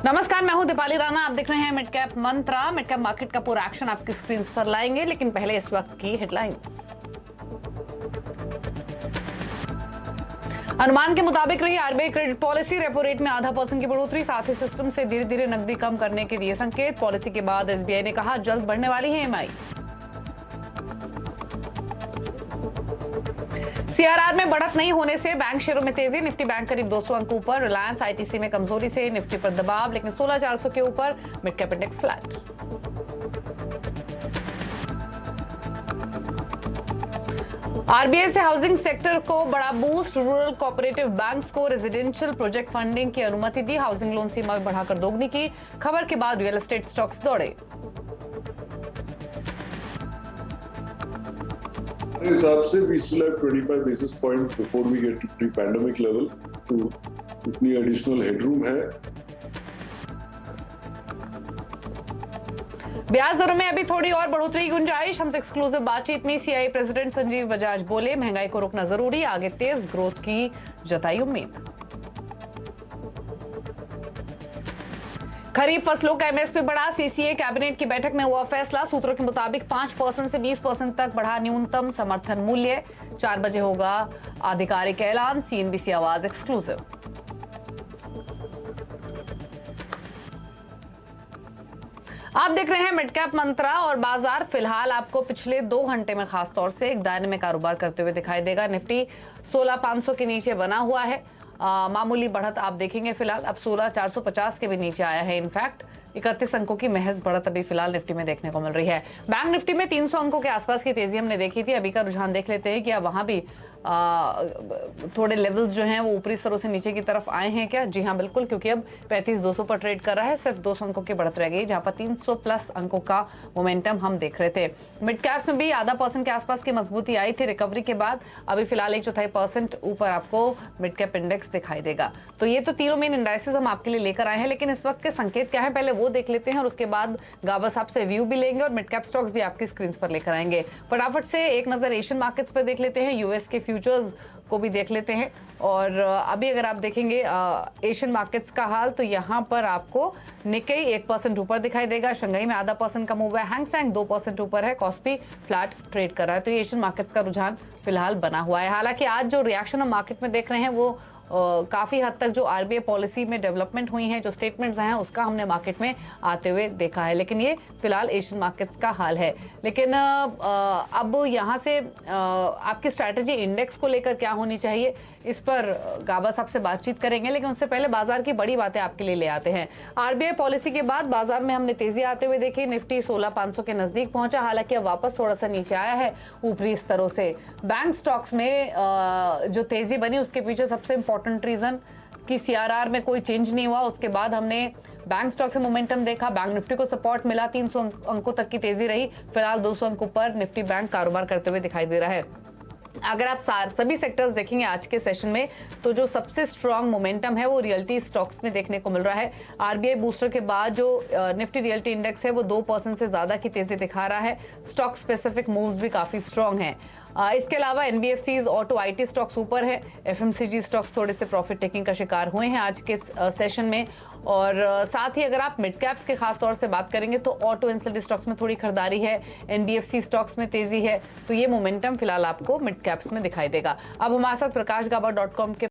नमस्कार, मैं हूं दीपाली राणा। आप देख रहे हैं मिड कैप मंत्रा। मिड कैप मार्केट का पूरा एक्शन आपकी स्क्रीन पर लाएंगे, लेकिन पहले इस वक्त की हेडलाइंस। अनुमान के मुताबिक रही RBI credit policy. Repo rate में % की बढ़ोतरी, साथ ही सिस्टम से धीरे धीरे नकदी कम करने के दिए संकेत। पॉलिसी के बाद एसबीआई ने कहा जल्द बढ़ने वाली है ईएमआई। सीआरआर में बढ़त नहीं होने से बैंक शेयरों में तेजी। निफ्टी बैंक करीब 200 अंक ऊपर। रिलायंस आईटीसी में कमजोरी से निफ्टी पर दबाव, लेकिन 16,400 के ऊपर। Mid cap index flat. RBI से हाउसिंग सेक्टर को बड़ा बूस्ट। रूरल कोऑपरेटिव बैंक्स को रेजिडेंशियल प्रोजेक्ट फंडिंग की अनुमति दी। हाउसिंग लोन सीमा बढ़ाकर दोगुनी की। खबर के बाद रियल एस्टेट स्टॉक्स दौड़े। मेरे हिसाब से we still have 25 basis point before we get to pre-pandemic level, तो इतनी additional headroom है। ब्याज दरों में अभी थोड़ी और बढ़ोतरी की गुंजाइश। हमसे एक्सक्लूसिव बातचीत में सीआई प्रेसिडेंट संजीव बजाज बोले, महंगाई को रोकना जरूरी, आगे तेज ग्रोथ की जताई उम्मीद। खरीफ फसलों का एमएसपी बढ़ा। सीसीए कैबिनेट की बैठक में हुआ फैसला। सूत्रों के मुताबिक 5% से 20% तक बढ़ा न्यूनतम समर्थन मूल्य। 4 बजे होगा आधिकारिक ऐलान। सीएनबीसी आवाज एक्सक्लूसिव। आप देख रहे हैं मिड कैप मंत्रा और बाजार फिलहाल आपको पिछले 2 घंटे में खासतौर से एक दायरे में कारोबार करते हुए दिखाई देगा। निफ्टी 16,500 के नीचे बना हुआ है। मामूली बढ़त आप देखेंगे फिलहाल। अब 16,450 के भी नीचे आया है। इनफैक्ट 31 अंकों की महज बढ़त अभी फिलहाल निफ्टी में देखने को मिल रही है। बैंक निफ्टी में 300 अंकों के आसपास की तेजी हमने देखी थी। अभी का रुझान देख लेते हैं कि अब वहां भी थोड़े लेवल्स जो हैं वो ऊपरी स्तरों से नीचे की तरफ आए हैं क्या? जी हाँ, बिल्कुल, क्योंकि अब 35,200 पर ट्रेड कर रहा है। सिर्फ 200 अंकों की बढ़त रह गई, जहां पर 300 प्लस अंकों का मोमेंटम हम देख रहे थे। मिड कैप्स में भी आधा % के आसपास की मजबूती आई थी रिकवरी के बाद। अभी फिलहाल 1/4% ऊपर आपको मिड कैप इंडेक्स दिखाई देगा। तो ये तो तीनों मेन इंडाइसेस हम आपके लिए लेकर आए हैं, लेकिन इस वक्त के संकेत क्या है पहले वो देख लेते हैं और उसके बाद गाबा साहब से व्यू भी लेंगे और मिड कैप स्टॉक्स भी आपकी स्क्रीन पर लेकर आएंगे। फटाफट से एक नजर एशियन मार्केट्स पर देख लेते हैं। यूएस के फ्यूचर्स को भी देख लेते हैं। और अभी अगर आप देखेंगे एशियन मार्केट्स का हाल, तो यहाँ पर आपको निकेई 1% ऊपर दिखाई देगा। शंघाई में आधा % का मूव है। हैंगसेंग 2% ऊपर है। कॉस्पी फ्लैट ट्रेड कर रहा है। तो ये एशियन मार्केट्स का रुझान फिलहाल बना हुआ है। हालांकि आज जो रिएक्शन हम मार्केट में देख रहे हैं वो काफी हद तक जो आरबीआई पॉलिसी में डेवलपमेंट हुई है, जो स्टेटमेंट्स हैं, उसका हमने मार्केट में आते हुए देखा है। लेकिन ये फिलहाल एशियन मार्केट्स का हाल है। लेकिन अब यहाँ से आपकी स्ट्रैटेजी इंडेक्स को लेकर क्या होनी चाहिए, इस पर गाबा साहब से बातचीत करेंगे। लेकिन उससे पहले बाजार की बड़ी बातें आपके लिए ले आते हैं। आरबीआई पॉलिसी के बाद बाजार में हमने तेजी आते हुए देखी। निफ्टी 16,500 के नजदीक पहुंचा, हालांकि अब वापस थोड़ा सा नीचे आया है ऊपरी स्तरों से। बैंक स्टॉक्स में जो तेजी बनी उसके पीछे सबसे इंपॉर्टेंट रीजन कि सीआरआर में कोई चेंज नहीं हुआ। उसके बाद हमने बैंक स्टॉक से मोमेंटम देखा। बैंक निफ्टी को सपोर्ट मिला, 300 अंकों तक की तेजी रही। फिलहाल 200 अंकों पर निफ्टी बैंक कारोबार करते हुए दिखाई दे रहा है। अगर आप सभी सेक्टर्स देखेंगे आज के सेशन में, तो जो सबसे स्ट्रांग मोमेंटम है वो रियल्टी स्टॉक्स में देखने को मिल रहा है। आरबीआई बूस्टर के बाद जो निफ्टी रियल्टी इंडेक्स है वो 2% से ज्यादा की तेजी दिखा रहा है। स्टॉक स्पेसिफिक मूव्स भी काफी स्ट्रांग हैं। इसके अलावा एनबीएफसीज, ऑटो, आईटी स्टॉक्स ऊपर है। एफएमसीजी स्टॉक्स थोड़े से प्रॉफिट टेकिंग का शिकार हुए हैं आज के सेशन में। और साथ ही अगर आप मिड कैप्स के खास तौर से बात करेंगे तो ऑटो एंसिलरी स्टॉक्स में थोड़ी खरीदारी है, एनबीएफसी स्टॉक्स में तेजी है। तो ये मोमेंटम फिलहाल आपको मिड कैप्स में दिखाई देगा। अब हमारे साथ प्रकाश गाबा.com के